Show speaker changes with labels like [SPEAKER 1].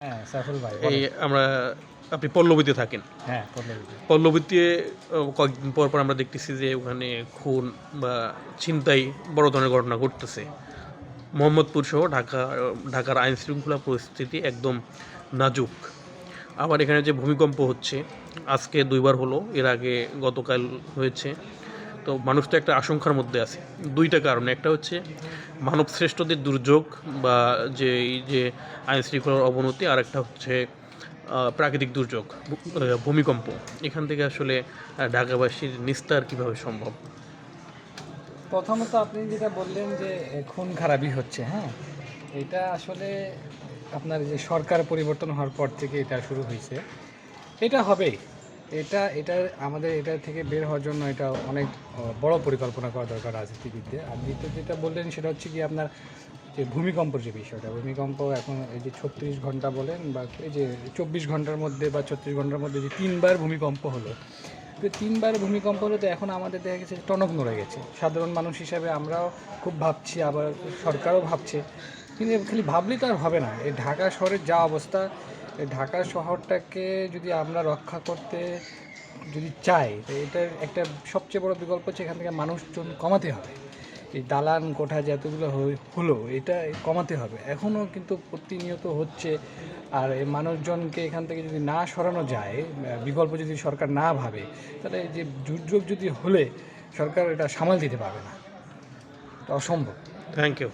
[SPEAKER 1] হ্যাঁ, সাইফুল ভাই
[SPEAKER 2] এই
[SPEAKER 1] বলেন।
[SPEAKER 2] আমরা আপনি পল্লবীতে থাকেন।
[SPEAKER 1] হ্যাঁ, পল্লবীতে।
[SPEAKER 2] পল্লবীতে কয়েকদিন পর, পর আমরা দেখতেছি যে ওখানে খুন বা ছিনতাই বড় ধরনের ঘটনা ঘটতেছে। মোহাম্মদপুর সহ ঢাকার আইনশৃঙ্খলা পরিস্থিতি একদম নাজুক। আবার এখানে যে ভূমিকম্প হচ্ছে, আজকে ২ বার হলো, এর আগে গতকাল হয়েছে। তো মানুষ তো একটা আশঙ্কার মধ্যে আছে। ২ টা কারণে। একটা হচ্ছে মানবশ্রেষ্ঠদের দুর্যোগ বা এই যে আইনশৃঙ্খলার অবনতি, আরেকটা হচ্ছে প্রাকৃতিক দুর্যোগ, ভূমিকম্প। এখান থেকে আসলে ঢাকাবাসীর নিস্তার কীভাবে সম্ভব?
[SPEAKER 1] প্রথমত আপনি যেটা বললেন যে খুন খারাপি হচ্ছে, হ্যাঁ? এটা আসলে আপনার যে সরকার পরিবর্তন হওয়ার পর থেকে এটা শুরু হইছে। এটা হবেই। এটা আমাদের এটা থেকে বের হওয়ার জন্য এটা অনেক বড় পরিকল্পনা করা দরকার রাজনীতিবিদদের। আর দ্বিতীয় যেটা বললেন সেটা হচ্ছে গিয়ে আপনার যে ভূমিকম্পের যে বিষয়টা, ভূমিকম্প এখন এই যে ৩৬ ঘন্টা বলেন বা এই যে ২৪ ঘন্টার মধ্যে বা ৩৬ ঘন্টার মধ্যে যে ৩ বার ভূমিকম্প হলো। তো ৩ বার ভূমিকম্প হলে তো এখন আমাদের দেখা গেছে টনক নড়ে গেছে। সাধারণ মানুষ হিসাবে আমরাও খুব ভাবছি, আবার সরকারও ভাবছে। কিন্তু খালি ভাবলেই তো আর হবে না। এই ঢাকা শহরের যা অবস্থা, এই ঢাকা শহরটাকে যদি আমরা রক্ষা করতে যদি চাই, তো এটার একটা সবচেয়ে বড় বিকল্প হচ্ছে এখান থেকে মানুষজন কমাতে হবে। এই দালান কোঠা যে এতগুলো হলো এটা কমাতে হবে। এখনও কিন্তু প্রতিনিয়ত হচ্ছে। আর এই মানুষজনকে এখান থেকে যদি না সরানো যায়, বিকল্প যদি সরকার না ভাবে, তাহলে এই যে দুর্যোগ যদি হলে সরকার এটা সামাল দিতে পারবে না। এটা অসম্ভব।
[SPEAKER 2] Thank you.